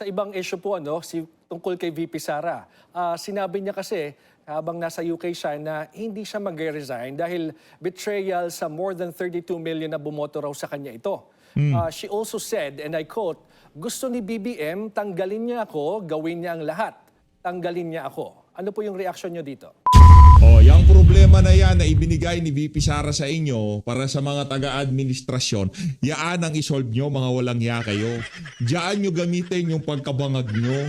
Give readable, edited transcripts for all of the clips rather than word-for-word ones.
Sa ibang issue po, tungkol kay VP Sara, sinabi niya kasi habang nasa UK siya na hindi siya mag-resign dahil betrayal sa more than 32 million na bumoto raw sa kanya ito. She also said, and I quote, "Gusto ni BBM, tanggalin niya ako, gawin niya ang lahat. Tanggalin niya ako." Ano po yung reaction niyo dito? Yung problema na yan na ibinigay ni VP Sara sa inyo para sa mga taga-administrasyon, yaan ang isolve nyo, mga walang ya kayo. Diyan nyo gamitin yung pagkabangag nyo.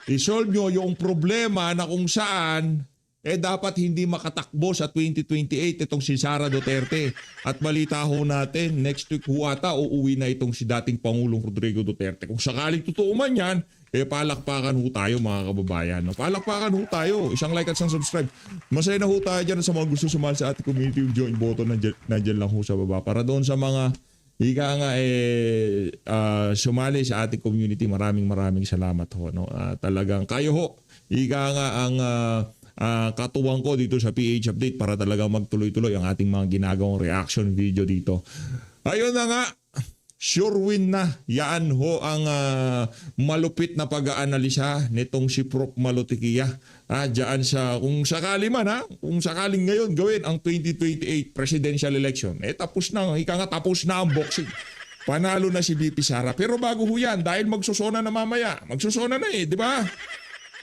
Isolve nyo yung problema na kung saan dapat hindi makatakbo sa 2028 itong si Sara Duterte. At balita ho natin, next week ho ata uuwi na itong si dating Pangulong Rodrigo Duterte. Kung sakaling totoo man yan, palakpakan ho tayo mga kababayan. No? Palakpakan ho tayo. Isang like at isang subscribe. Masaya na ho tayo dyan sa mga gusto sumali sa ating community. Yung join button nandyan lang ho sa baba. Para doon sa mga sumali sa ating community, maraming salamat ho. No? Talagang kayo ho. Ang katuwang ko dito sa PH Update para talagang magtuloy-tuloy ang ating mga ginagawang reaction video dito. Ayun na nga. Sure win na. Yan ho ang malupit na pag-aanalisa nitong si Prof. Malutikia. Diyan sa, kung sakali man kung sakaling ngayon gawin ang 2028 presidential election, tapos na, tapos na ang boxing. Panalo na si VP Sara. Pero bago ho yan, dahil magsusona na mamaya, magsusona na di ba?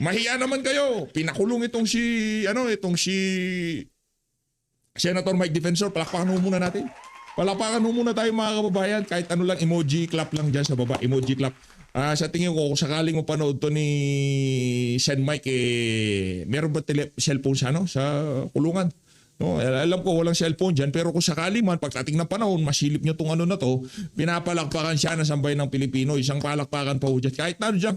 Mahiya naman kayo. Pinakulong itong si Senator Mike Defensor. Palakpakan ho muna natin. Palapakan mo muna tayo mga kababayan. Kahit ano lang, emoji clap lang dyan sa baba. Emoji clap. Sa tingin ko, kung sakaling mo panood to ni Sen Mike, meron ba cellphone sa kulungan? No? Alam ko walang cellphone dyan. Pero kung sakali man, pagdating ng panahon, masilip nyo tong na to, pinapalakpakan siya ng sambayan ng Pilipino. Isang palakpakan pa ho dyan. Kahit na dyan,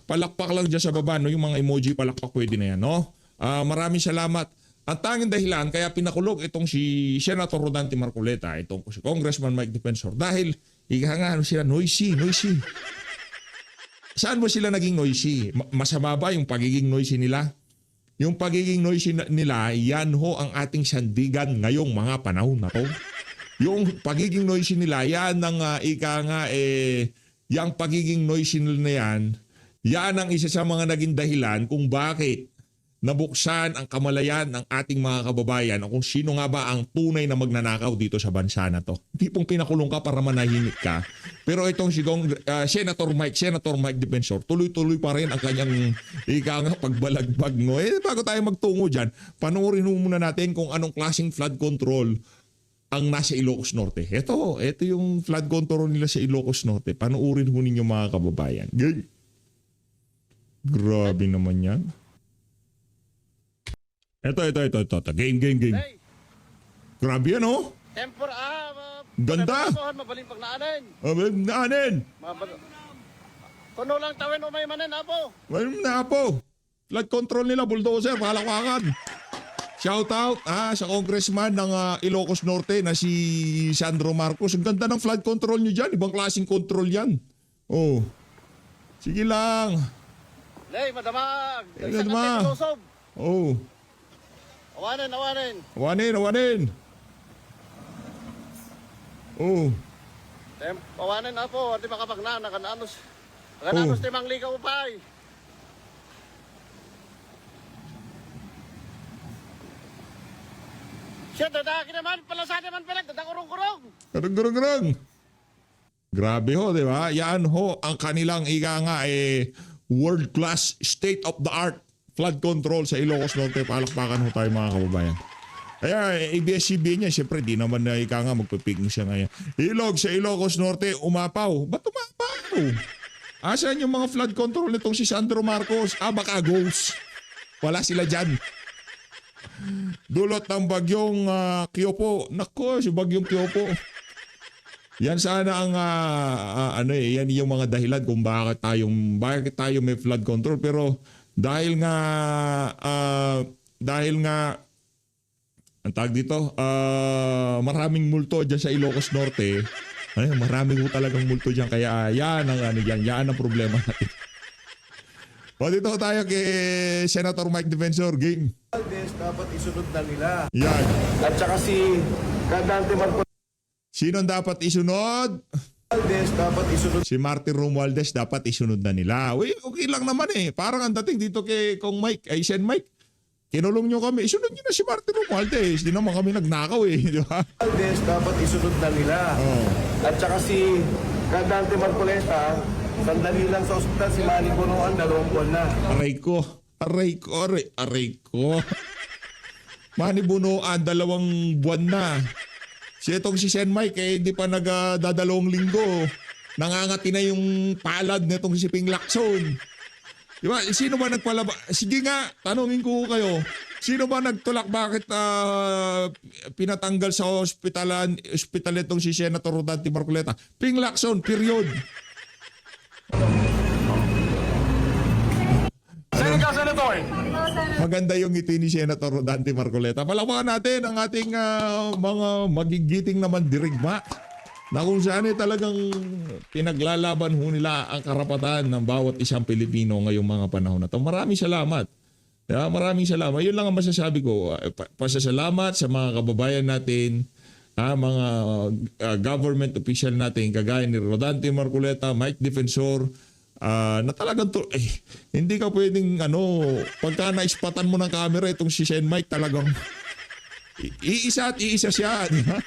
palakpak lang dyan sa baba. No? Yung mga emoji palakpak pwede na yan. No? Maraming salamat. Ang tanging dahilan kaya pinakulog itong si Senator Rodante Marcoleta, itong si Congressman Mike Defensor, dahil sila noisy. Saan ba sila naging noisy? Masama ba yung pagiging noisy nila? Yung pagiging noisy nila, yan ho ang ating sandigan ngayong mga panahon na to. Yung pagiging noisy nila, yan ang yung pagiging noisy nila na yan ang isa sa mga naging dahilan kung bakit nabuksan ang kamalayan ng ating mga kababayan kung sino nga ba ang tunay na magnanakaw dito sa bansa na to. Hindi pong pinakulong ka para manahimik ka. Pero itong si Senator Mike Defensor, tuloy-tuloy pa rin ang kanyang pagbalagbag. No? Bago tayo magtungo dyan, panoorin muna natin kung anong klaseng flood control ang nasa Ilocos Norte. Ito yung flood control nila sa Ilocos Norte. Panoorin ho ninyo mga kababayan. Grabe naman yan. Ito. Game. Hey. Grabe yan, oh. Ganda. Mabaling pag naanin. Naanin. Kuno lang tawin o may manin, apo. Mayroon na po. Flood control nila, bulldozer, palakpakan. Shout out sa congressman ng Ilocos Norte na si Sandro Marcos. Ang ganda ng flood control nyo dyan. Ibang klaseng control yan. Oh. Sige lang. Lay, madamag. Madamag. Oh. Awanin. Oh. Awanin na po. Hindi makapagna. Nakananos timang ligaw upay. Siya, dadaki naman. Palasa naman pala. Dadakurong-kurong. Karang. Grabe ho, di ba? Yan ho ang kanilang world-class, state-of-the-art flood control sa Ilocos Norte. Palakpakan ho tayo mga kababayan. Kaya ABS-CBN niya, siyempre di naman na magpipiging siya ngayon. Ilog sa Ilocos Norte, umapaw. Ba't umapaw? Asan yung mga flood control nitong si Sandro Marcos? Baka ghost. Wala sila dyan. Dulot ng bagyong Kyopo. Nako, si bagyong Kyopo. Yan sana ang yan yung mga dahilan kung bakit tayo may flood control. Pero dahil nga ang tawag dito, maraming multo dyan sa Ilocos Norte. Maraming talagang multo dyan. Kaya yan ang problema natin. O dito tayo kay Senator Mike Defensor. Game. Dapat isunod na nila. Yan. At saka si Kadante Marcoleta. Sino dapat isunod? Romualdez dapat isunod Si Martin Romualdez dapat isunod na nila. Uy, okay lang naman eh. Parang ang dating dito kay Kong Mike, ay Sen Mike. Kinulong nyo kami, isunod nyo na si Martin Romualdez. Di naman kami nagnakaw eh. Di ba? Romualdez dapat isunod na nila. At saka si Dante Marcoleta, sandali lang sa ospital, si Manny Bonoan, 2 buwan na. Aray ko. Manny Bunuan, 2 buwan na. Itong si Sen Mike, hindi pa nagdadalawang linggo. Nangangati na yung palad nitong si Ping Lacson. Di ba? Sino ba nagpalaba? Sige nga, tanungin ko kayo. Sino ba nagtulak bakit pinatanggal sa ospital itong si Senator Rodante Marcoleta? Ping Lacson, period. Maganda yung ngiti ni Senator Rodante Marcoleta. Palakpakan natin ang ating mga magigiting naman dirigma na kung saan talagang pinaglalaban ho nila ang karapatan ng bawat isang Pilipino ngayong mga panahon na ito. Maraming salamat. Maraming salamat. Yun lang ang masasabi ko. Pasasalamat sa mga kababayan natin, mga government official natin, kagaya ni Rodante Marcoleta, Mike Defensor, na talagang hindi ka pwedeng pagka naispatan mo ng camera itong si Sen Mike, talagang iisa at iisa siya. Di ba?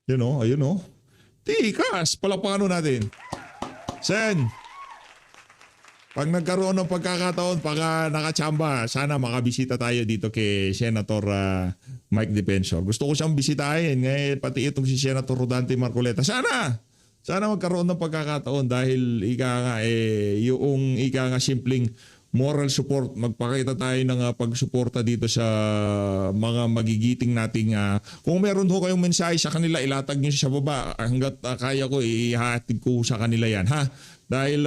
Ayun o. Tikas, palapano natin. Sen, pag nagkaroon ng pagkakataon, pag nakachamba, sana makabisita tayo dito kay Senator Mike Defensor. Gusto ko siyang bisitahin, ngayon pati itong si Senator Rodante Marcoleta. Sana magkaroon ng pagkakataon dahil yung simpleng moral support, magpakita tayo ng pagsuporta dito sa mga magigiting nating kung meron ho kayong mensahe sa kanila, ilatag niyo sa baba hanggat kaya ko, ihatid ko sa kanila yan, ha? Dahil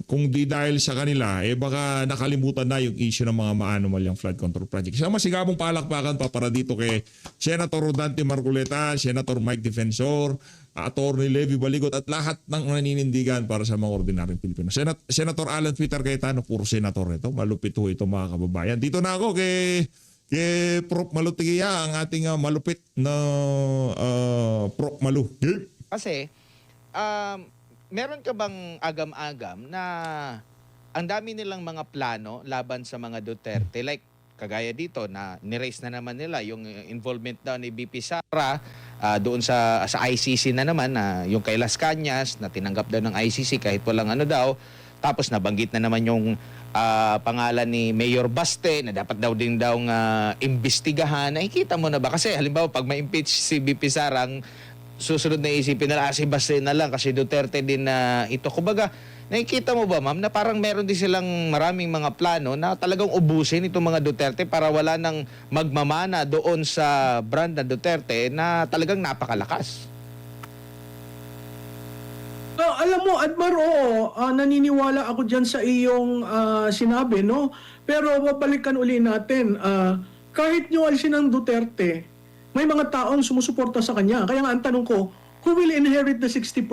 kung di dahil sa kanila, baka nakalimutan na yung issue ng mga maanumalyang flood control project. Sa masigabong palakpakan pa para dito kay Senator Rodante Marcoleta, Senator Mike Defensor, Attorney Levy Baligot at lahat ng naninindigan para sa mga ordinaryong Pilipino. Senator Alan Peter Cayetano, puro senator ito. Malupit ho ito mga kababayan. Dito na ako kay Prof. Malu Tigiya, ang ating malupit na Prof. Malu. Kasi, meron ka bang agam-agam na ang dami nilang mga plano laban sa mga Duterte? Like, kagaya dito na niraise na naman nila yung involvement daw ni BP Sara doon sa ICC na naman, na yung kay Las Cañas na tinanggap daw ng ICC kahit walang daw. Tapos nabanggit na naman yung pangalan ni Mayor Baste na dapat daw din daw imbestigahan. Nakikita mo na ba? Kasi halimbawa pag ma-impeach si BP Sara, ang susunod na isipin nila, si Baste na lang kasi Duterte din na ito. Kumbaga, nakikita mo ba, ma'am, na parang meron din silang maraming mga plano na talagang ubusin itong mga Duterte para wala nang magmamana doon sa brand na Duterte na talagang napakalakas? Alam mo, Admar, naniniwala ako dyan sa iyong sinabi, no? Pero babalikan uli natin, kahit nyo alisin ang Duterte, may mga taong sumusuporta sa kanya. Kaya nga ang tanong ko, who will inherit the 60%?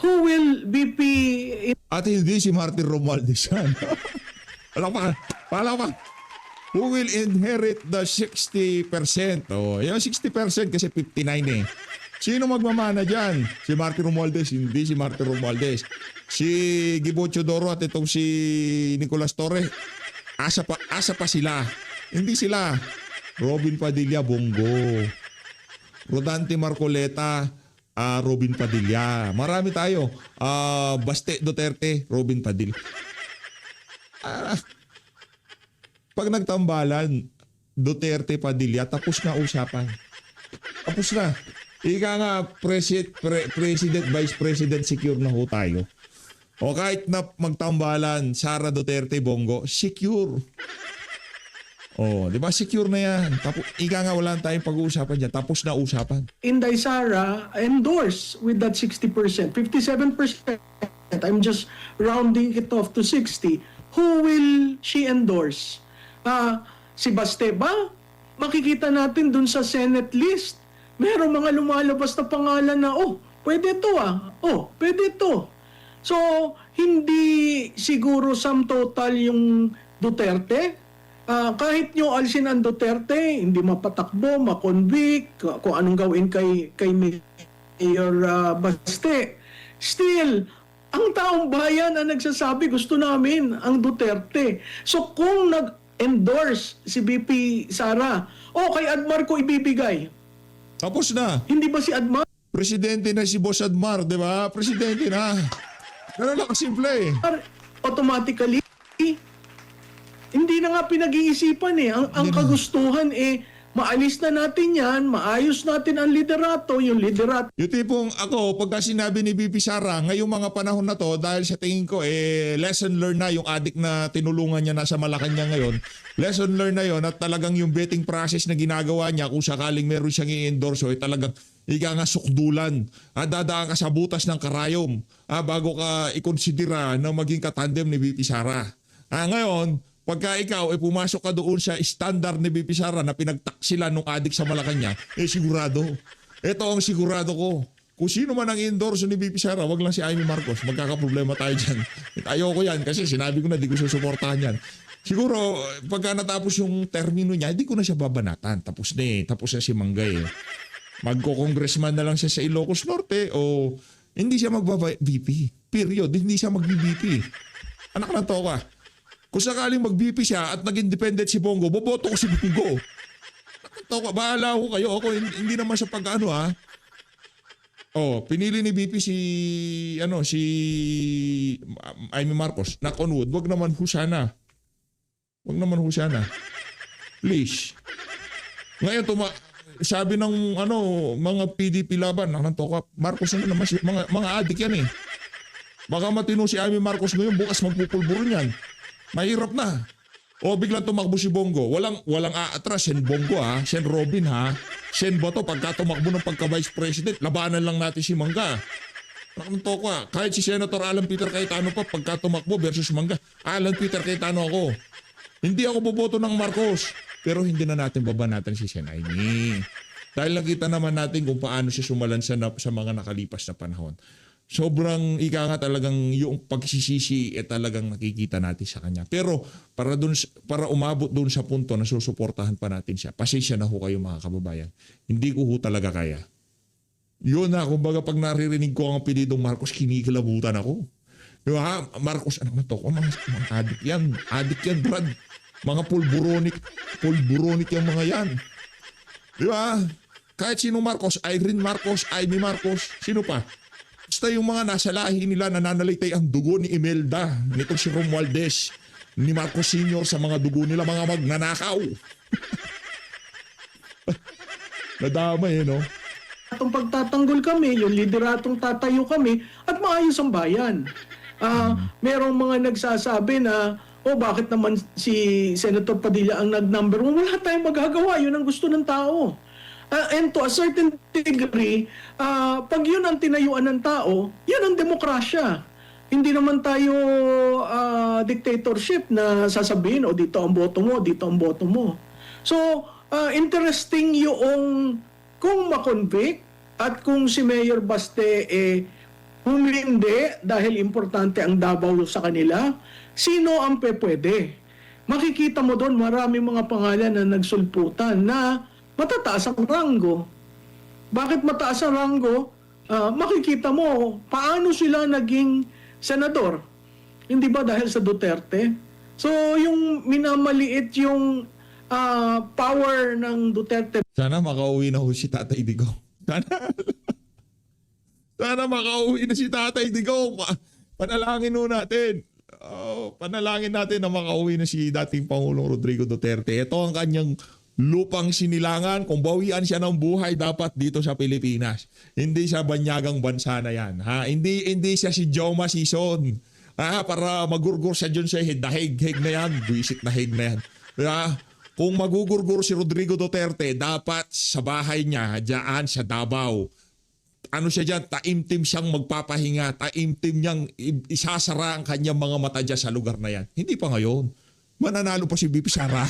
Who will BP... At hindi si Martin Romualdez yan. Palakpakan. Who will inherit the 60%? Yung 60% kasi 59 eh. Sino magmamana dyan? Si Martin Romualdez? Hindi si Martin Romualdez. Si Gibo Teodoro at itong si Nicolas Torre. Asa pa sila. Hindi sila. Robin Padilla, Bongo. Rodante Marcoleta, Robin Padilla. Marami tayo. Baste Duterte, Robin Padilla. Pag nagtambalan, Duterte Padilla, tapos na usapan. Tapos na. Ika nga, President, Vice President, secure na ho tayo. O kahit na magtambalan, Sara Duterte, Bongo, secure. Di ba? Secure na yan. Ika nga, wala tayong pag-uusapan dyan. Tapos na usapan. Inday Sara endorse with that 60%, 57%. I'm just rounding it off to 60. Who will she endorse? Si Baste ba? Makikita natin dun sa Senate list Merong mga lumalabas na pangalan na, pwede to pwede to. So, hindi siguro sum total yung Duterte. Kahit nyo alisin ang Duterte, hindi mapatakbo, makonvict, kung anong gawin kay Mayor Baste. Still, ang taong bayan ang nagsasabi, gusto namin ang Duterte. So kung nag-endorse si BP Sara, kay Admar ko ibibigay. Tapos na. Hindi ba si Admar Presidente na si Boss Admar, di ba? Presidente na. Ganun lang kasimple eh. automatically hindi na nga pinag-iisipan eh. Ang kagustuhan maalis na natin yan, maayos natin ang liderato, yung liderato. Yung tipong ako, pagka sinabi ni BP Sara, ngayong mga panahon na to, dahil sa tingin ko, lesson learned na yung adik na tinulungan niya nasa Malacanang ngayon. Lesson learned na yon at talagang yung betting process na ginagawa niya, kung sakaling meron siyang i-endorse, talagang ika nga sukdulan. Dadaan ka sa butas ng karayom bago ka ikonsidera na maging katandem ni BP Sara. Ngayon, pagka ikaw pumasok ka doon sa standard ni BP Sara na pinagtaksilan nung adik sa Malacanang, sigurado. Ito ang sigurado ko. Kung sino man ang endorse ni BP Sara, wag lang si Amy Marcos. Magkakaproblema tayo dyan. Ayoko yan kasi sinabi ko na di ko susuportahan yan. Siguro, pagka natapos yung termino niya, hindi ko na siya babanatan. Tapos na Tapos na si Manggay Magko-congressman na lang siya sa Ilocos Norte o hindi siya mag-VP. Period. Hindi siya mag-VP. Anak na to ka. Kung sakaling mag-VP siya at nag-independent si Bongo, boboto ko si Bongo. Bahala ko kayo. Ako, hindi naman sa pag-ano pinili ni VP si Amy Marcos. Knock on wood. Wag naman ho sana. Please. Ngayon, sabi ng mga PDP laban, Marcos naman, mga adik yan eh. Baka matino si Amy Marcos ngayon, bukas magpupulburo niyan. Mahirap na. Biglang tumakbo si Bongo. Walang aatras. Sen Bongo Sen Robin Sen Bato pagka tumakbo ng pagka-vice president. Labanan lang natin si Mangga. Kahit si Senator Alan Peter Cayetano pa pagka tumakbo versus Mangga. Alan Peter Cayetano ako. Hindi ako boboto ng Marcos. Pero hindi na natin babanatan si Sen Amy. Dahil nakita naman natin kung paano siya sumalansa sa mga nakalipas na panahon. Sobrang talagang yung pagsisisi talagang nakikita natin sa kanya. Pero para umabot doon sa punto na susuportahan pa natin siya, pasensya na ho kayo mga kababayan. Hindi ko ho talaga kaya. Yun kumbaga pag naririnig ko ang apelidong Marcos, kinikilabutan ako. Diba? Marcos, anak na to, mga adik yan. Adik yan, Brad. Mga pulburonic yung mga yan. Diba? Kahit sino Marcos, Irene Marcos, Amy Marcos, sino pa? Basta yung mga nasa lahi nila nananalitay ang dugo ni Imelda, nitong si Romualdez, ni Marcos Sr. sa mga dugo nila, mga magnanakaw. Nadamay no? Atong pagtatanggol kami, yung lideratong tatayo kami, at maayos ang bayan. Merong mga nagsasabi na, bakit naman si Senator Padilla ang nag-number 1? Wala tayong magagawa, yun ang gusto ng tao. And to a certain degree, pag yun ang tinayuan ng tao, yun ang demokrasya. Hindi naman tayo dictatorship na sasabihin, dito ang boto mo, dito ang boto mo. So, interesting yung kung makonvict at kung si Mayor Baste humindi dahil importante ang Davao sa kanila, sino ang pwede? Makikita mo doon maraming mga pangalan na nagsulputan na matataas ang ranggo. Bakit mataas ang ranggo? Makikita mo paano sila naging senador. Hindi ba dahil sa Duterte? So yung minamaliit yung power ng Duterte. Sana makauwi na ho si Tatay Digo. Sana makauwi na si Tatay Digo. Panalangin ho natin. Panalangin natin na makauwi na si dating Pangulong Rodrigo Duterte. Ito ang kanyang lupang sinilangan. Kung bawian siya ng buhay, dapat dito sa Pilipinas. Hindi sa banyagang bansa na yan. Hindi siya si Joma Sison. Para magurgur siya dyan sa dahig-hig na yan. Buisit na hig na yan. Kung magugurgur si Rodrigo Duterte, dapat sa bahay niya, dyan sa Davao. Ano siya dyan? Taimtim siyang magpapahinga. Taimtim niyang isasara ang kanyang mga mata dyan sa lugar na yan. Hindi pa ngayon. Mananalo pa si BP Sara.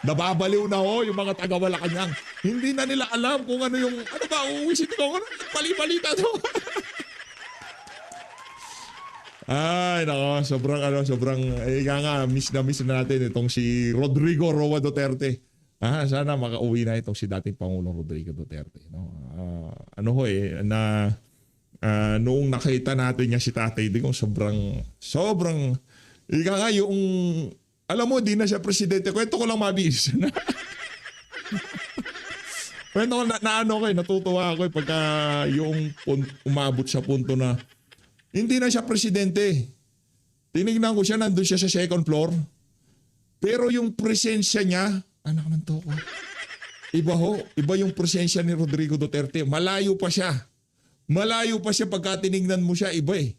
Nababaliw na ho yung mga taga Malacanang. Hindi na nila alam kung ano yung, ano ba, uuwisin ko, ano, pali-balita to. Ay, nako, sobrang, miss na natin itong si Rodrigo Roa Duterte. Sana makauwi na itong si dating Pangulong Rodrigo Duterte. No? Noong nakita natin niya si Tatay Digong, sobrang, yung, alam mo, di na siya presidente. Kwento ko lang mabis. Kwento ko natutuwa ako pagka yung umabot sa punto na hindi na siya presidente. Tinignan ko siya, nandun siya sa second floor. Pero yung presensya niya, anak ng toko. Iba yung presensya ni Rodrigo Duterte. Malayo pa siya pagka tinignan mo siya, iba eh.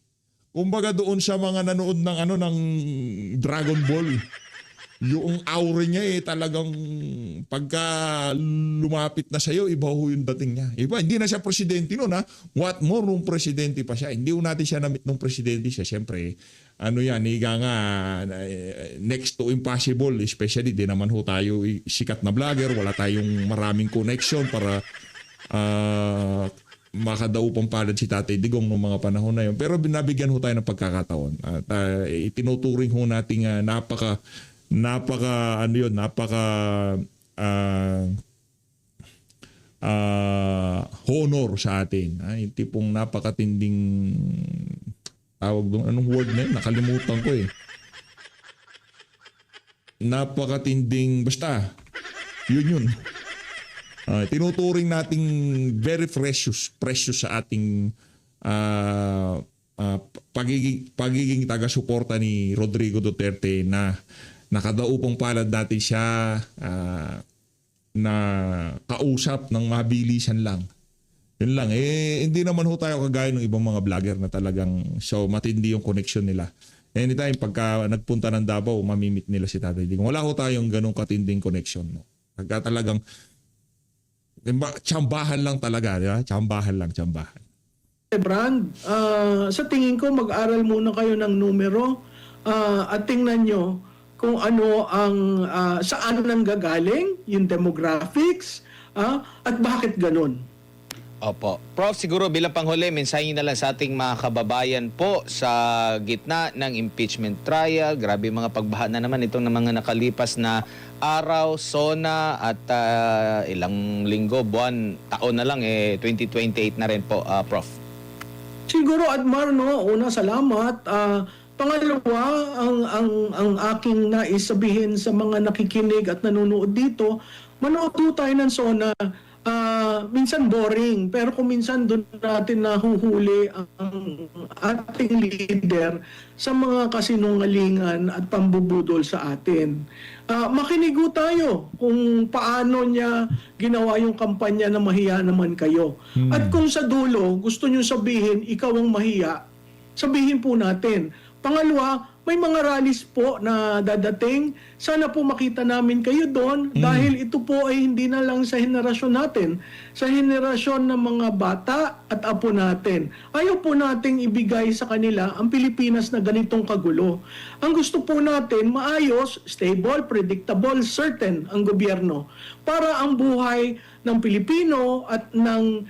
Kumbaga doon sa mga nanood ng Dragon Ball. Yung aura niya talagang pagka lumapit na sa'yo, iba ho yung dating niya. Iba, hindi na siya presidente noon ha. What more nung presidente pa siya. Hindi ho natin siya namit nung presidente siya. Siyempre, next to impossible. Especially, di naman ho tayo sikat na vlogger. Wala tayong maraming connection para makadaupang palad si Tatay Digong ng mga panahon na yun. Pero binabigyan ho tayo ng pagkakataon. At itinuturing ho nating napaka honor sa atin. Yung tipong napakatinding tawag doon. Anong word na yun? Nakalimutan ko eh. Napakatinding, basta, yun. Tinuturing nating very precious sa ating pagiging taga-suporta ni Rodrigo Duterte na nakadaupang palad natin siya na kausap ng mabilisan lang. Yun lang. Hindi naman ho tayo kagaya ng ibang mga vlogger na talagang matindi yung connection nila. Anytime pagka nagpunta ng Davao, mamimit nila si Tatay Digong. Wala ho tayong ganong katinding connection. No? Pagka talagang tsambahan lang talaga. Di ba? Tsambahan. Brand, sa tingin ko mag-aral muna kayo ng numero at tingnan nyo kung ano ang saan nanggagaling yung demographics at bakit ganun. Opo. Prof, siguro bilang panghuli, mensahe na lang sa ating mga kababayan po sa gitna ng impeachment trial. Grabe mga pagbaha na naman itong mga nakalipas na araw, SONA at ilang linggo, buwan, taon na lang 2028 na rin po, Prof. Siguro, Admar, no, una, salamat. Pangalawa, ang aking nais sabihin sa mga nakikinig at nanonood dito, manood po tayo ng SONA. Minsan boring, pero kung minsan doon natin nahuhuli ang ating leader sa mga kasinungalingan at pambubudol sa atin. Makinigo tayo kung paano niya ginawa yung kampanya na mahiya naman kayo. At kung sa dulo gusto niyo sabihin ikaw ang mahiya, sabihin po natin. Pangalawa, may mga rallies po na dadating. Sana po makita namin kayo doon dahil ito po ay hindi na lang sa henerasyon natin. Sa henerasyon ng mga bata at apo natin. Ayaw po nating ibigay sa kanila ang Pilipinas na ganitong kagulo. Ang gusto po natin, maayos, stable, predictable, certain ang gobyerno. Para ang buhay ng Pilipino at ng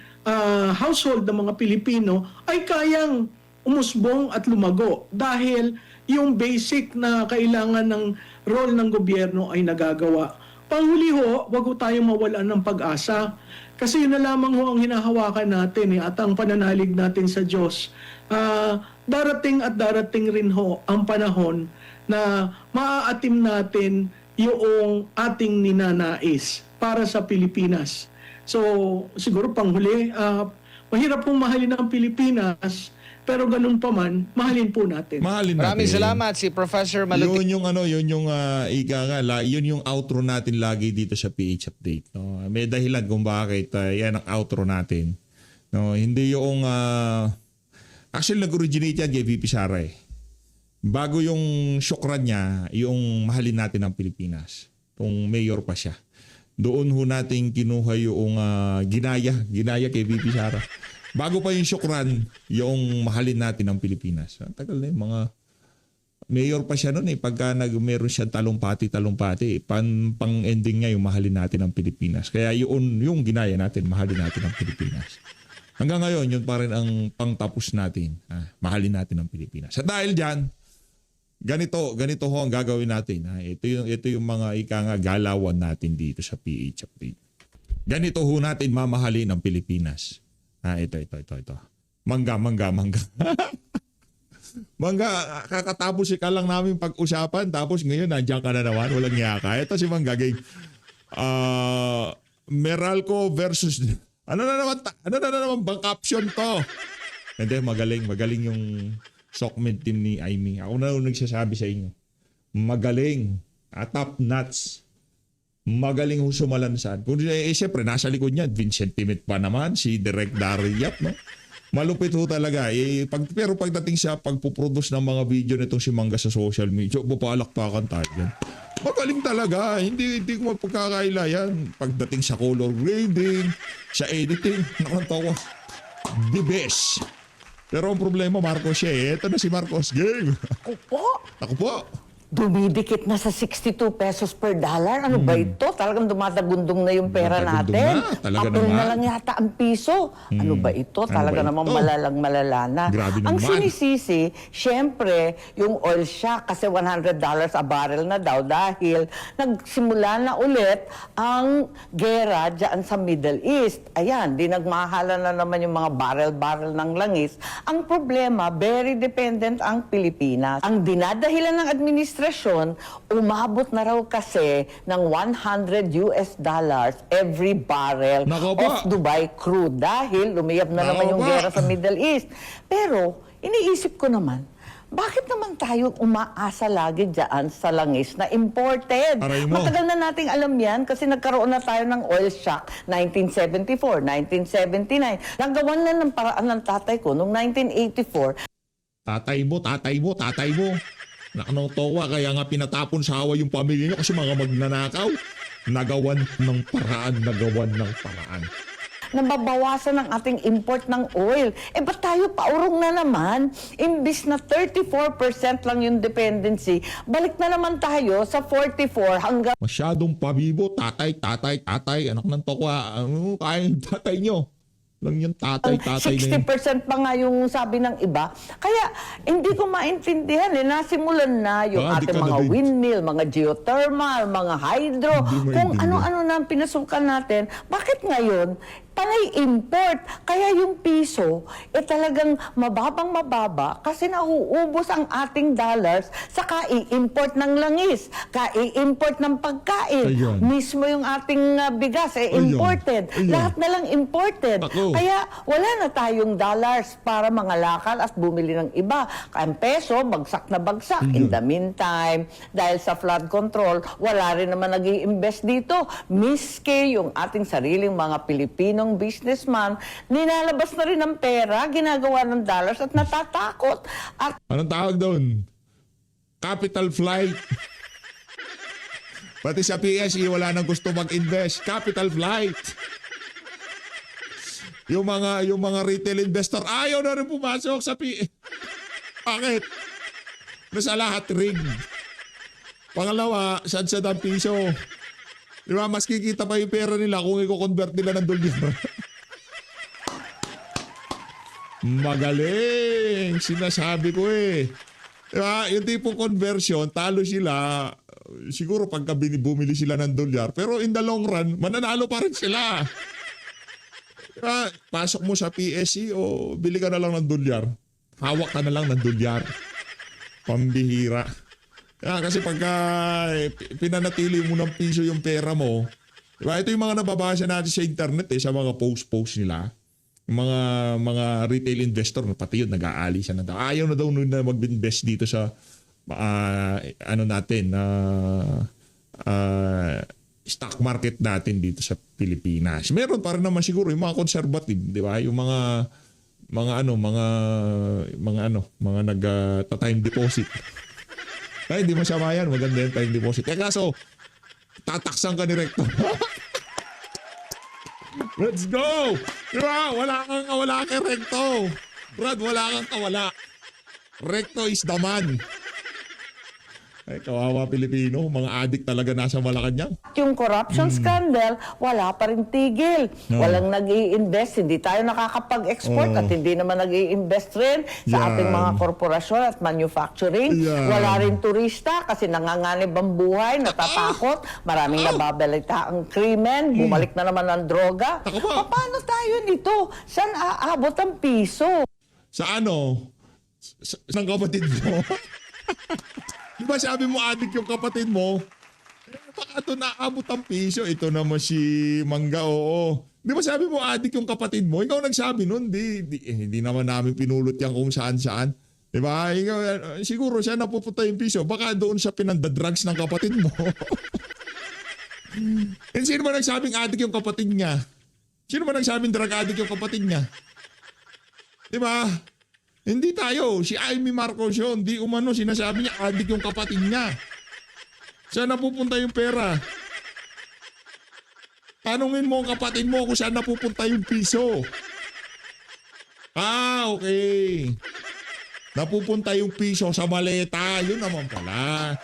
household ng mga Pilipino ay kayang umusbong at lumago dahil yung basic na kailangan ng role ng gobyerno ay nagagawa. Panghuli ho, wag ho tayong mawalan ng pag-asa kasi yun na lamang ho ang hinahawakan natin at ang pananalig natin sa Diyos. Darating rin ho ang panahon na maaatim natin yung ating ninanais para sa Pilipinas. So siguro panghuli, mahirap pong mahalin ang Pilipinas. Pero ganun pa man, mahalin po natin. Maraming salamat si Professor Maluti. Yun yung outro natin lagi dito sa PH Update. No? May dahilan kung bakit yan ang outro natin. No, hindi yung actually nag-originate yan kay VP Sara eh. Bago yung syukran niya, yung mahalin natin ang Pilipinas. Kung mayor pa siya. Doon ho natin kinuha yung ginaya kay VP Sara. Bago pa yung syukran, yung mahalin natin ang Pilipinas. Tagal na yung mga Mayor pa siya noon pagka meron siya talumpati. Pang-ending niya yung mahalin natin ang Pilipinas. Kaya yung ginaya natin, mahalin natin ang Pilipinas. Hanggang ngayon, yun pa rin ang pangtapos natin. Mahalin natin ang Pilipinas. At dahil dyan, ganito ho ang gagawin natin. Ito yung mga galawan natin dito sa PH Update. Ganito ho natin mamahalin ang Pilipinas. Ito. Mangga. Mangga, kakatapos ka lang namin pag-usapan tapos ngayon nandiyan ka na naman, walang yaka. Ito si Mangga Gang. Meralco versus ano na naman bang caption to? Hindi, magaling yung Sokmed team ni Aimee. Ako na nagsasabi sa inyo. Magaling. Top nuts. Magaling ho sumalansan. Siyempre, nasa likod niya, Vincent Timet pa naman, si Direk Dariap, no? Malupit ho talaga. Pero pagdating sa pagpuproduce ng mga video nitong si Mangga sa social media, papalakpakan tayo yan. Magaling talaga. Hindi ko mapagkakaila yan. Pagdating sa color grading, sa editing, nakantawa. The best. Pero ang problema, Marcos siya. Ito na si Marcos Gang. Ako po. Dumidikit na sa 62 pesos per dollar. Ano ba ito? Talagang dumadagundong na yung pera Dumadagundong natin. na. Talaga Papel naman. na lang yata ang piso. Ano ba ito? Ano Talaga ba namang ito? malala na. Grabe Ang naman. sinisisi, syempre, yung oil shock kasi $100 a barrel na daw dahil nagsimula na ulit ang gera dyan sa Middle East. Ayan, di nagmahala na naman yung mga barrel-barrel ng langis. Ang problema, very dependent ang Pilipinas. Ang dinadahilan ng administrasyon, umabot na raw kasi ng $100 every barrel Nako po. of Dubai crude dahil lumiyab na naman yung Nako po. gera sa Middle East. Pero, iniisip ko naman, bakit naman tayo umaasa lagi dyan sa langis na imported? Aray mo. Matagal na nating alam yan kasi nagkaroon na tayo ng oil shock 1974, 1979. Nagawan na ng paraan ng tatay ko noong 1984. Tatay mo. Nakanong towa, kaya nga pinatapon sa hawa yung pamilya niyo kasi mga magnanakaw. Nagawan ng paraan. Nababawasan ang ating import ng oil. Ba't tayo paurong na naman? Imbis na 34% lang yung dependency, balik na naman tayo sa 44 hanggang Masyadong pabibo, tatay, anak ng tokwa. Kaya yung tatay nyo. Lang yung tatay na yun. 60% pa nga yung sabi ng iba. Kaya hindi ko maintindihan nasimulan na yung Baka di ating ka mga na din. windmill, mga geothermal, mga hydro, Hindi kung maintindihan. ano-ano na ang pinasukan natin. Bakit ngayon panay import? Kaya yung piso talagang mababa kasi nauubos ang ating dollars sa kai-import ng langis, kai-import ng pagkain. Ayan. Mismo yung ating bigas Ayan. imported. Ayan. Lahat na lang imported. Ako. Kaya wala na tayong dollars para mangalakal at bumili ng iba. Ang peso, bagsak na bagsak. In the meantime, dahil sa flood control, wala rin naman nag-i-invest dito. Miski yung ating sariling mga Pilipinong businessman, nilalabas na rin ng pera, ginagawa ng dollars at natatakot. At Anong tawag doon? Capital flight. Pati sa PSE, wala nang gusto mag-invest. Capital flight. Yung mga retail investor, ayaw na rin pumasok sa PSE. Bakit? Nasa lahat rig. Pangalawa, sad-sad ang piso. Di ba? Mas kikita pa yung pera nila kung i-convert nila ng dolyar. Magaling! Sinasabi ko eh. Di ba? Yung tipong conversion, talo sila. Siguro pagka bumili sila ng dolyar. Pero in the long run, mananalo pa rin sila. Di ba? Pasok mo sa PSE o bili ka na lang ng dolyar. Hawak ka na lang ng dolyar. Pambihira. Kasi pagka pinanatili mo ng piso yung pera mo, diba? Ito yung mga nababasa natin sa internet sa mga post nila. Yung mga retail investor, pati yun, nag-aali siya na daw. Ayaw na daw na mag-invest dito sa stock market natin dito sa Pilipinas. Meron pa rin naman siguro yung mga conservative, di ba? Yung mga nag-time deposit. Ay, hindi masama yan. Maganda yung time deposit. Kaya kaso, tataksan ka ni Recto. Let's go! Diba? Wala kang kawala kay Recto. Brad, wala kang kawala. Recto is the man. Ay, kawawa Pilipino. Mga adik talaga nasa Malacanang. Yung corruption scandal, wala pa rin tigil. No. Walang nag-i-invest, hindi tayo nakakapag-export at hindi naman nag-i-invest rin sa ating Yan. mga korporasyon at manufacturing. Yan. Wala rin turista kasi nanganganib ang buhay, natatakot, maraming nababalita ang krimen, bumalik na naman ang droga. Ako ba? Paano tayo nito? Saan aabot ang piso? Sa ano? Ng kapatid mo? Di ba sabi mo adik yung kapatid mo? Baka ito naabot ang piso. Ito naman si Mangga, oo. Di ba sabi mo adik yung kapatid mo? Ikaw nagsabi nun. Hindi naman namin pinulot yan kung saan-saan. Di ba? Ikaw, siguro siya napupunta yung piso. Baka doon siya pinandadrugs ng kapatid mo. And sino ba nagsabing adik yung kapatid niya? Sino ba nagsabing drug addict yung kapatid niya? Di ba? Hindi tayo. Si Amy Marcos yun. Di umano sinasabi niya addict yung kapatid niya. Saan napupunta yung pera? Tanungin mo ang kapatid mo kung saan napupunta yung piso. Okay. Napupunta yung piso sa maleta. Yun naman pala.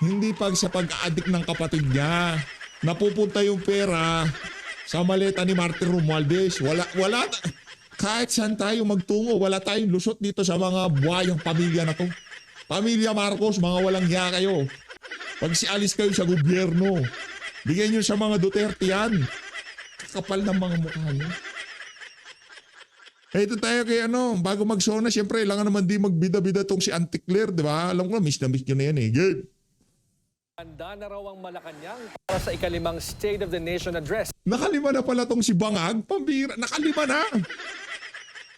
Hindi sa pag-addict ng kapatid niya. Napupunta yung pera sa maleta ni Martin Romualdez. Wala. Kahit saan tayo magtungo, wala tayong lusot dito sa mga buhayang pamilya na to. Pamilya Marcos, mga walang hiya kayo. Pag sialis kayo sa gobyerno, bigyan nyo sa mga Duterte yan. Kakapal ng mga mukha nyo. Ito tayo kay bago mag-sona, siyempre, kailangan naman di magbida-bida tong si Auntie Claire, di ba? Alam ko, miss na miss nyo na yan eh. Game. Handa na raw ang Malacanang para sa ikalimang State of the Nation address. Nakalima na pala tong si Bangag, pambira. Nakalima na.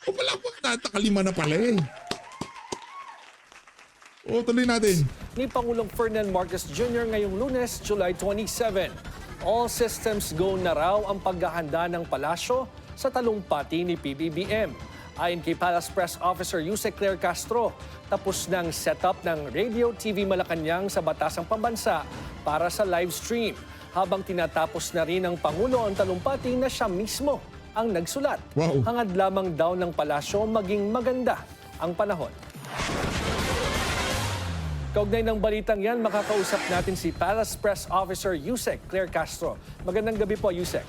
O pala po, nakalima na pala eh. O, tuloy natin. Ni Pangulong Ferdinand Marcos Jr. ngayong Lunes, July 27. All systems go na raw ang paghahanda ng palasyo sa talumpati ni PBBM. Ayon kay Palace Press Officer Yusek Claire Castro, tapos ng setup ng Radio TV Malacanang sa Batasang Pambansa para sa live stream. Habang tinatapos na rin ng Pangulo ang talumpati na siya mismo ang nagsulat. Wow. Hangad lamang daw ng palasyo maging maganda ang panahon. Kaugnay ng balitang yan, makakausap natin si Palace Press Officer Yusek Claire Castro. Magandang gabi po, Yusek.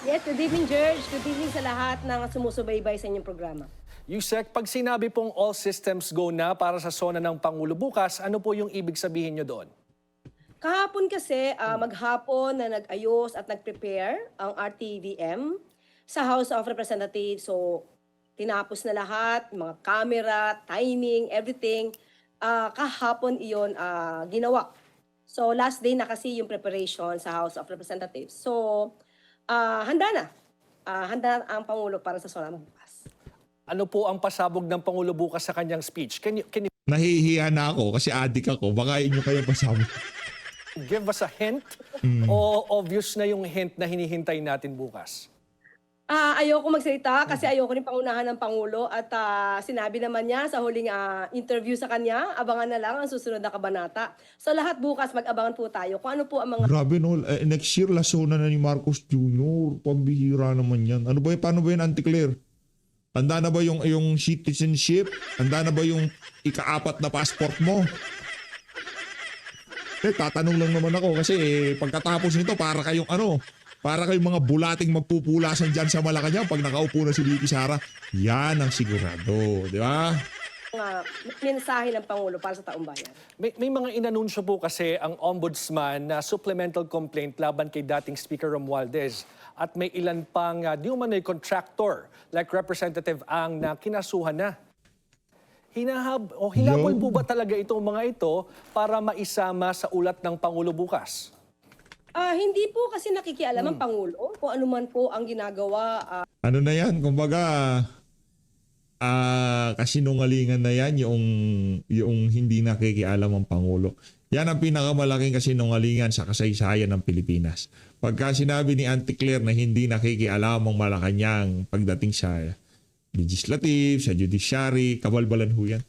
Yes, good evening, George. Good evening sa lahat ng sumusubaybay sa inyong programa. Yusek, pag sinabi pong all systems go na para sa sona ng Pangulo bukas, ano po yung ibig sabihin nyo doon? Kahapon kasi, maghapon na nag-ayos at nag-prepare ang RTVM sa House of Representatives. So, tinapos na lahat, mga camera, timing, everything. Kahapon iyon ginawa. So, last day na kasi yung preparation sa House of Representatives. So, handa na. Handa ang Pangulo para sa sona bukas. Ano po ang pasabog ng Pangulo bukas sa kanyang speech? Can you Nahihiya na ako kasi adik ako. Baka inyo kayo pasama. give us a hint? O obvious na yung hint na hinihintay natin bukas? Ayoko magsalita kasi ayoko rin pangunahan ng Pangulo at sinabi naman niya sa huling interview sa kanya, abangan na lang ang susunod na kabanata. So lahat bukas mag-abangan po tayo kung ano po ang mga... Grabe no, next year lasona na ni Marcos Jr. Pambihira naman yan. Ano ba paano ba yan, Auntie Claire? Handa na ba yung citizenship? Handa na ba yung ika-4 na passport mo? Tatanong lang naman ako kasi pagkatapos nito para kayong mga bulating magpupulasan dyan sa Malacanang pag nakaupo na si VP Sara. Yan ang sigurado, di ba? mensahe ng Pangulo para sa taong bayan. May mga inanunsyo po kasi ang Ombudsman na supplemental complaint laban kay dating Speaker Romualdez at may ilan pang di umano'y contractor like Representative Ang na kinasuhan na. Hinabol po ba talaga itong mga ito para maisama sa ulat ng Pangulo bukas? Hindi po kasi nakikialam ang Pangulo kung ano man po ang ginagawa. Ano na yan? Kumbaga, kasinungalingan na yan yung hindi nakikialam ang Pangulo. Yan ang pinakamalaking kasinungalingan sa kasaysayan ng Pilipinas. Pagka sinabi ni Auntie Claire na hindi nakikialam ang Malacanang pagdating sa legislative, sa judiciary, kabalbalan ho yan.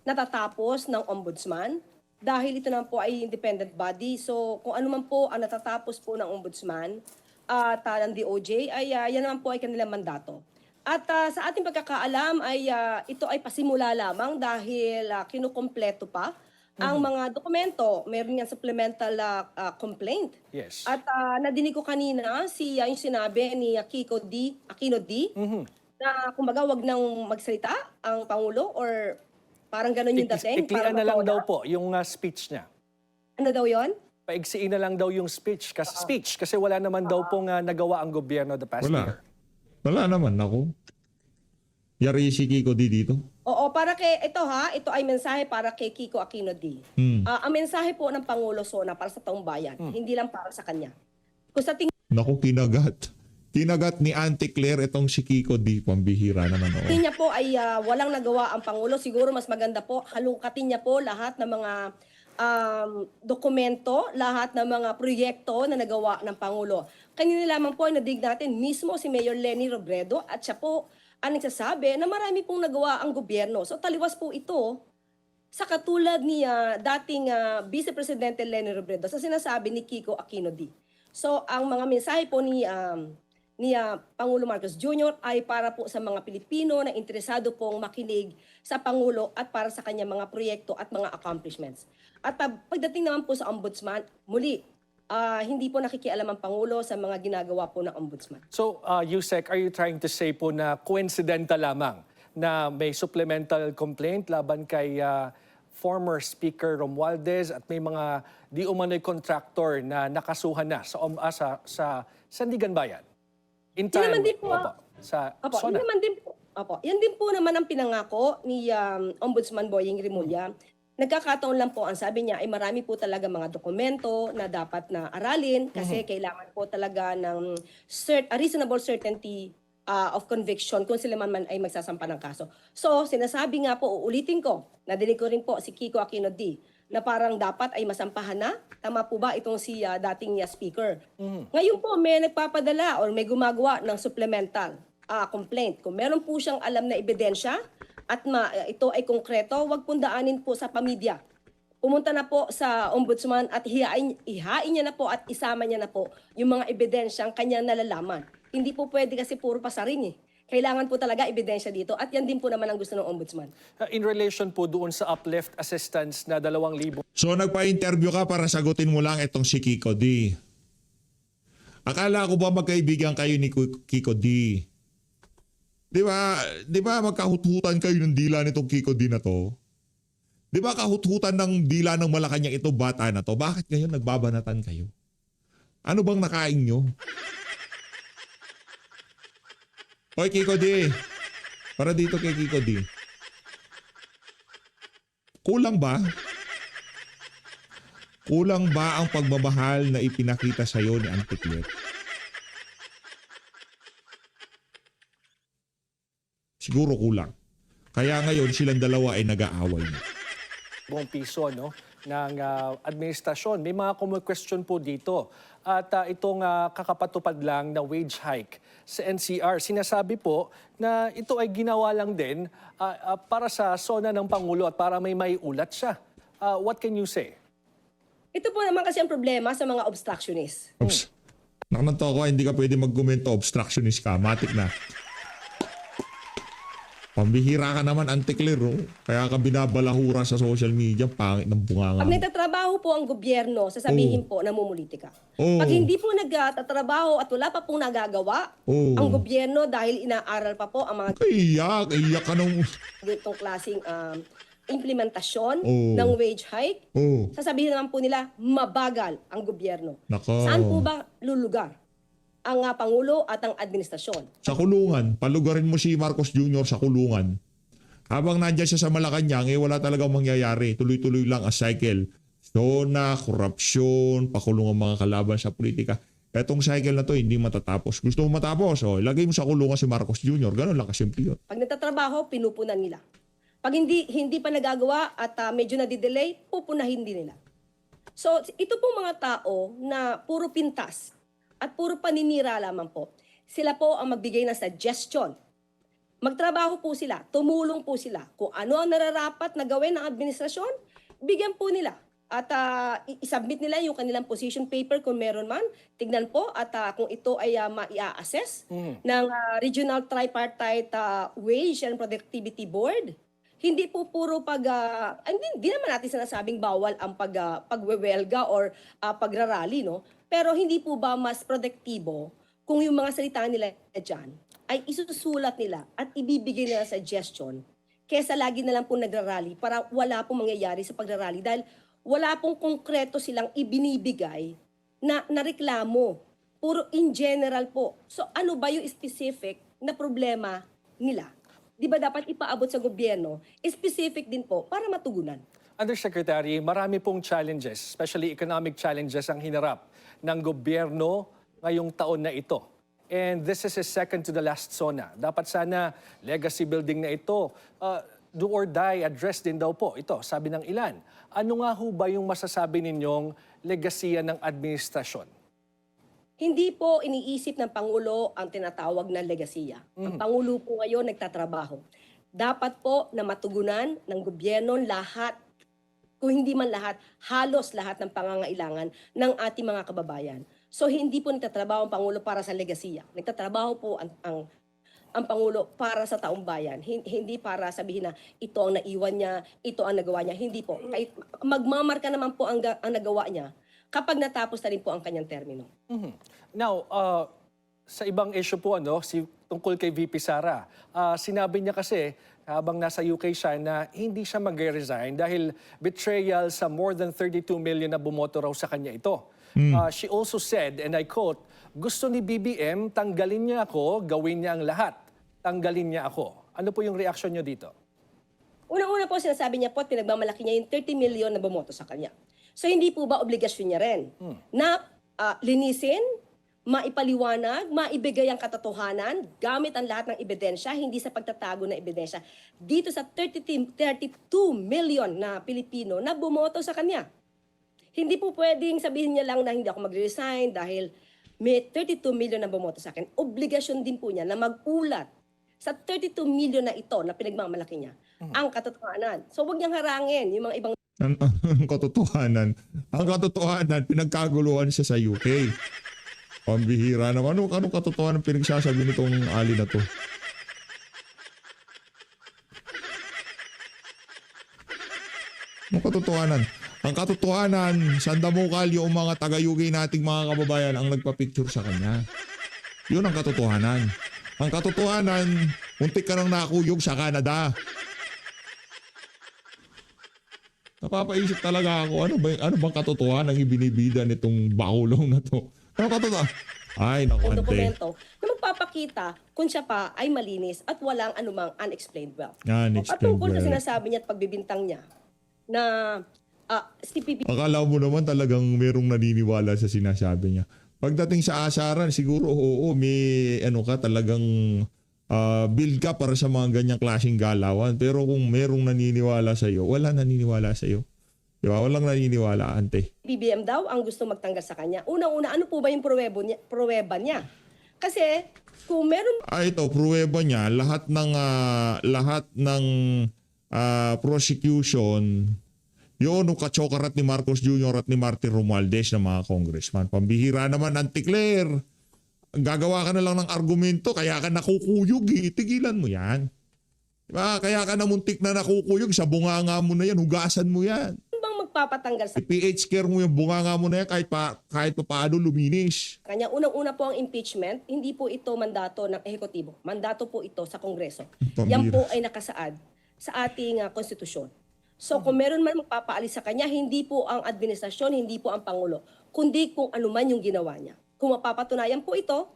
Natatapos ng Ombudsman dahil ito naman po ay independent body. So kung ano man po ang natatapos po ng Ombudsman at ng DOJ, ay yan naman po ay kanilang mandato. At sa ating pagkakaalam ay ito ay pasimula lamang dahil kinukumpleto pa ang mga dokumento. Meron nga supplemental complaint. Yes. At nadinig ko kanina yung sinabi ni Aquino D, na kumbaga wag nang magsalita ang Pangulo or parang ganun yung dating. Iklian na lang daw po yung speech niya. Ano daw yon? Paigsiin na lang daw yung speech kasi wala naman daw pong nagawa ang gobyerno the past year. Wala naman ako. Yari si Kiko D dito. Oo, ito ay mensahe para kay Kiko Aquino D. Ang mensahe po ng Pangulo Sona para sa taong bayan, hindi lang para sa kanya. Kung sa Naku, kinagat. Kinagat ni Auntie Claire itong si Kiko D. Pambihira naman. tingin niya po ay walang nagawa ang Pangulo, siguro mas maganda po, halungkatin niya po lahat ng mga dokumento, lahat ng mga proyekto na nagawa ng Pangulo. Kanina lamang po ay nadig natin mismo si Mayor Leni Robredo at siya po ang nagsasabi na marami pong nagawa ang gobyerno. So taliwas po ito sa katulad ni dating Vice Presidente Leni Robredo sa sinasabi ni Kiko Aquino D. So ang mga mensahe po ni Pangulo Marcos Jr. ay para po sa mga Pilipino na interesado pong makinig sa Pangulo at para sa kanyang mga proyekto at mga accomplishments. At pagdating naman po sa Ombudsman, muli, hindi po nakikialam ang Pangulo sa mga ginagawa po ng Ombudsman. So, Yusek, are you trying to say po na coincidental lamang na may supplemental complaint laban kay former Speaker Romualdez at may mga di umano'y contractor na nakasuhan na sa Sandigan Bayan? In time, Yan naman din po, sa Opo, SONA. yan naman din po. Opo, yan din po naman ang pinangako ni Ombudsman Boying Rimulya. Nagkakataon lang po, ang sabi niya ay marami po talaga mga dokumento na dapat na aralin kasi kailangan po talaga ng reasonable certainty of conviction kung sila man ay magsasampa ng kaso. So, sinasabi nga po, uulitin ko, nadinig ko rin po si Kiko Aquino D, na parang dapat ay masampahan na. Tama po ba itong si dating speaker? Ngayon po, may nagpapadala or may gumagawa ng supplemental complaint. Kung meron po siyang alam na ebidensya at ito ay konkreto, wag pong daanin po sa pamilya. Pumunta na po sa ombudsman at ihain niya na po at isama niya na po yung mga ebidensyang kanyang nalalaman. Hindi po pwede kasi puro pasaring eh. Kailangan po talaga ebidensya dito at yan din po naman ang gusto ng ombudsman. In relation po doon sa uplift assistance na 2,000. So nagpa-interview ka para sagutin mo lang itong si Kiko D. Akala ko ba magkaibigan kayo ni Kiko D? Di ba magkahuthutan kayo ng dila nitong Kiko D na to? Di ba kahuthutan ng dila ng Malacanang ito bata na to? Bakit ngayon nagbabanatan kayo? Ano bang nakain nyo? Hoy Kiko D, para dito kay Kiko D. Kulang ba? Kulang ba ang pagmamahal na ipinakita sa iyo ni Auntie Claire? Siguro kulang. Kaya ngayon silang dalawa ay nag-aaway na. Buong piso ng administrasyon. May mga question po dito. At itong kakapatupad lang na wage hike sa NCR, sinasabi po na ito ay ginawa lang din para sa SONA ng Pangulo at para may maiulat siya. What can you say? Ito po naman kasi ang problema sa mga obstructionists. Oops. Nakananto ako, hindi ka pwede mag-komento, obstructionist ka, matik na. Pambihira ka naman, Auntie Claire, oh. Kaya ka binabalahura sa social media, pangit ng bunganga. Pag nagtatrabaho po ang gobyerno, sasabihin po namumuliti ka. Oo. Pag hindi po nagtatrabaho at wala pa pong nagagawa Oo. ang gobyerno dahil inaaral pa po ang mga Iyak ka nung... ganitong klaseng implementasyon Oo. ng wage hike, Oh, sasabihin naman po nila mabagal ang gobyerno. nako. Saan po ba lulugar ang Pangulo at ang administrasyon? Sa kulungan, palugarin mo si Marcos Jr. sa kulungan. Habang nandyan siya sa Malacanang, wala talagang mangyayari. Tuloy-tuloy lang ang cycle. SONA, korupsyon, pakulong ang mga kalaban sa politika. Etong cycle na to hindi matatapos. Gusto mo matapos, ilagay mo sa kulungan si Marcos Jr. Ganun lang kasimple yun. Pag nagtatrabaho, pinupunan nila. Pag hindi pa nagagawa at medyo nadidelay, pupunahin din nila. So, ito pong mga tao na puro pintas at puro paninira lamang po. Sila po ang magbigay ng suggestion. Magtrabaho po sila, tumulong po sila. Kung ano ang nararapat na gawin ng administrasyon, bigyan po nila At isubmit nila yung kanilang position paper kung meron man. Tignan po at kung ito ay maia-assess ng Regional Tripartite Wage and Productivity Board. Hindi po puro hindi naman natin sinasabing bawal ang pagwewelga or pagrarally, no? Pero hindi po ba mas produktibo kung yung mga salita nila dyan ay isusulat nila at ibibigay nila suggestion kesa lagi na lang po nagrarally para wala pong mangyayari sa pagrarally dahil wala pong konkreto silang ibinibigay na reklamo. Puro in general po. So ano ba yung specific na problema nila? Di ba dapat ipaabot sa gobyerno? Specific din po para matugunan. Undersecretary, marami pong challenges, especially economic challenges ang hinarap ng gobyerno ngayong taon na ito. And this is a second to the last SONA. Dapat sana legacy building na ito, do or die, address din daw po ito, sabi ng ilan. Ano nga ho ba yung masasabi ninyong legasiya ng administrasyon? Hindi po iniisip ng Pangulo ang tinatawag na legasiya. Ang Pangulo po ngayon nagtatrabaho. Dapat po na matugunan ng gobyerno lahat, kung hindi man lahat, halos lahat ng pangangailangan ng ating mga kababayan. So hindi po nagtatrabaho ang Pangulo para sa legasiya. Nagtatrabaho po ang Pangulo para sa taong bayan. Hindi para sabihin na ito ang naiwan niya, ito ang nagawa niya. Hindi po. Kahit magmamarka naman po ang nagawa niya kapag natapos na rin po ang kanyang termino. Now, sa ibang issue po, tungkol kay VP Sara, sinabi niya kasi habang nasa UK siya na hindi siya mag-resign dahil betrayal sa more than 32 million na bumoto raw sa kanya ito. She also said, and I quote, gusto ni BBM, tanggalin niya ako, gawin niya ang lahat. Tanggalin niya ako. Ano po yung reaksyon niyo dito? Unang-una po, sinasabi niya po, pinagmamalaki niya yung 30 million na bumoto sa kanya. So hindi po ba obligasyon niya rin na linisin, maipaliwanag, maibigay ang katotohanan, gamit ang lahat ng ebidensya, hindi sa pagtatago ng ebidensya, dito sa 32 million na Pilipino na bumoto sa kanya. Hindi po pwedeng sabihin niya lang na hindi ako mag-resign dahil may 32 million na bumoto sa akin. Obligasyon din po niya na mag-ulat sa 32 million na ito na pinagmamalaki niya ang katotohanan. So huwag niyang harangin yung mga ibang Ang katotohanan. Ang katotohanan, pinagkaguluhan siya sa UK. Pambihira naman. Anong katotohanan pinagsasabi nitong ali na to? Anong katotohanan? Ang katotohanan, sandamukal yung mga taga-UK nating mga kababayan ang nagpa-picture sa kanya. Yun ang katotohanan. Ang katotohanan, muntik ka nang nakuyog sa Canada. Napapaisip talaga ako, ano bang katotohanan ang ibinibida nitong bakulong na to? Ano katotohanan? Ay, naku, ante. dokumento na magpapakita kung siya pa ay malinis at walang anumang unexplained wealth. Unexplained Patungkol sa wealth. sinasabi niya at pagbibintang niya na si PBBM Akala mo naman talagang merong naniniwala sa sinasabi niya. Pagdating sa asaran, siguro oo, may talagang build ka para sa mga ganyang klaseng galawan. Pero kung merong naniniwala sa iyo, wala naniniwala sa iyo. Di ba? Walang naniniwala, ante. BBM daw ang gusto magtanggal sa kanya. Unang-una, ano po ba yung pruweba niya? Kasi kung meron Ito, pruweba niya, lahat ng prosecution, yun, nung kachokarat ni Marcos Jr. at ni Martin Romualdez na mga congressman. Pambihira naman, Anti-Claire. Gagawa ka na lang ng argumento, kaya ka nakukuyog eh. Tigilan mo yan. Diba? Kaya ka namuntik na nakukuyog, sa bunganga mo na yan, hugasan mo yan. bang magpapatanggal sa PH care mo yung bunganga mo na yan kahit pa paano luminis. kanya? Unang-una po ang impeachment, hindi po ito mandato ng ehekutibo. Mandato po ito sa Kongreso. Yan po ay nakasaad sa ating konstitusyon. So kung meron man magpapaalis sa kanya, hindi po ang administrasyon, hindi po ang Pangulo, kundi kung ano man yung ginawa niya. Kung mapapatunayan po ito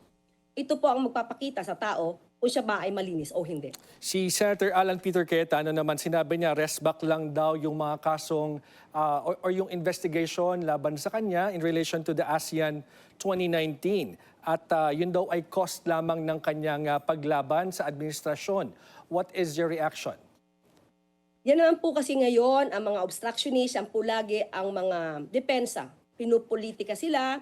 po ang magpapakita sa tao kung siya ba ay malinis o hindi. Si Senator Alan Peter Cayetano naman, sinabi niya rest back lang daw yung mga kasong or yung investigation laban sa kanya in relation to the ASEAN 2019. At yun daw ay cost lamang ng kanyang paglaban sa administrasyon. What is your reaction? Yan naman po kasi ngayon, ang mga obstructionist, ang po lagi ang mga depensa. Pinupolitika sila,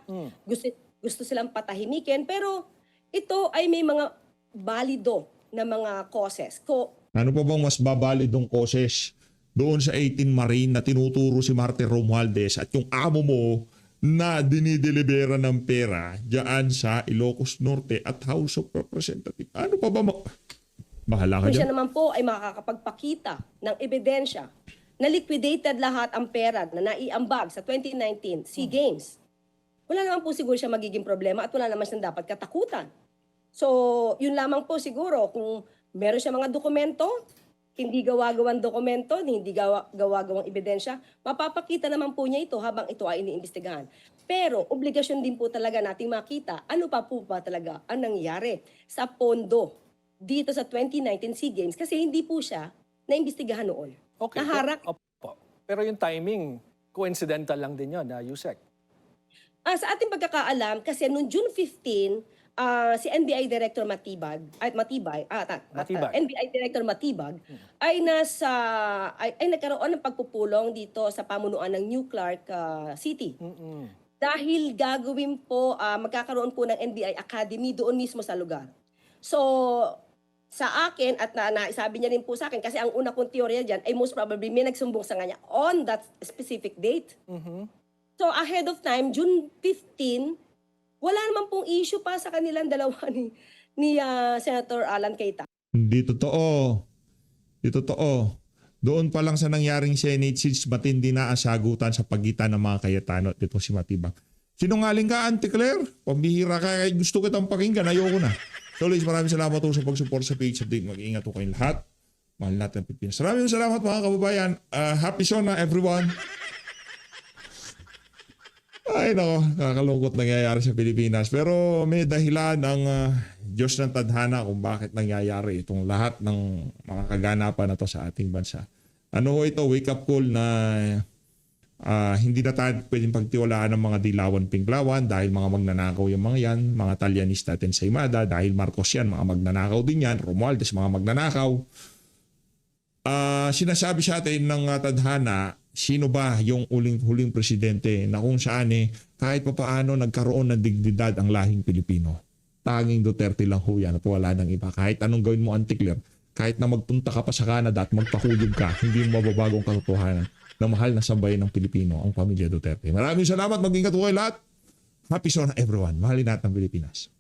gusto silang patahimikin, pero ito ay may mga balido na mga causes. Ano pa bang mas babalidong causes doon sa 18 Marine na tinuturo si Martin Romualdez at yung amo mo na dinidelibera ng pera diyan sa Ilocos Norte at House of Representatives. Ano pa ba? Bahala ka Kung siya dyan. naman po ay makakapagpakita ng ebidensya na liquidated lahat ang pera na naiambag sa 2019 SEA Games, wala naman po siguro siya magiging problema at wala naman siyang dapat katakutan. So, yun lamang po siguro kung meron siya mga dokumento, hindi gawa-gawang dokumento, hindi gawa-gawang ebidensya, mapapakita naman po niya ito habang ito ay iniimbestigahan. Pero obligasyon din po talaga nating makita ano pa po ba talaga ang nangyari sa pondo dito sa 2019 SEA Games kasi hindi po siya naimbestigahan noon. Okay. Naharak. Opo. Pero yung timing, coincidental lang din yun, Yusek. Sa ating pagkakaalam, kasi noong June 15, si NBI Director Matibag, NBI Director Matibag ay nagkaroon ng pagpupulong dito sa pamunuan ng New Clark City. Dahil gagawin po, magkakaroon po ng NBI Academy doon mismo sa lugar. So, sa akin, at naisabi niya rin po sa akin, kasi ang una kong teorya dyan ay most probably may nagsumbong sa kanya on that specific date. So, ahead of time, June 15, wala naman pong issue pa sa kanilang dalawa ni Senator Alan Cayetano. Hindi totoo. Hindi totoo. Doon pa lang sa nangyaring Senate seats, matindi na ang sagutan sa pagitan ng mga Cayetano at itong si Matibag. Sinungaling ka, Auntie Claire? Pambihira ka. Gusto kitang pakinggan. Ayoko na. So, Liz, maraming salamat po sa pag-support sa page update. Mag-iingat po kayong lahat. Mahal natin ang Pilipinas. Maraming salamat mga kababayan. Happy Shona, everyone. Ay nako, nakakalungkot nangyayari sa Pilipinas. Pero may dahilan ang Diyos ng tadhana kung bakit nangyayari itong lahat ng mga kaganapan na to sa ating bansa. Ano ito, wake up call na hindi na tayo pwedeng pagtiwalaan ng mga dilawan pinglawan dahil mga magnanakaw yung mga yan, mga Talyanista at Ensaymada, dahil Marcos yan, mga magnanakaw din yan, Romualdez, mga magnanakaw. Sinasabi sa atin ng tadhana, sino ba yung huling presidente na kung saan kahit papaano nagkaroon ng dignidad ang lahing Pilipino. Tanging Duterte lang ho yan at wala nang iba. Kahit anong gawin mo, Auntie Claire, kahit na magpunta ka pa sa Canada at magpahuyog ka, hindi mo mababagong katotohanan na mahal na sambayan ng Pilipino ang pamilya Duterte. Maraming salamat, mag-ingat po kayo lahat. Happy Shona everyone. Mahalin natin ang Pilipinas.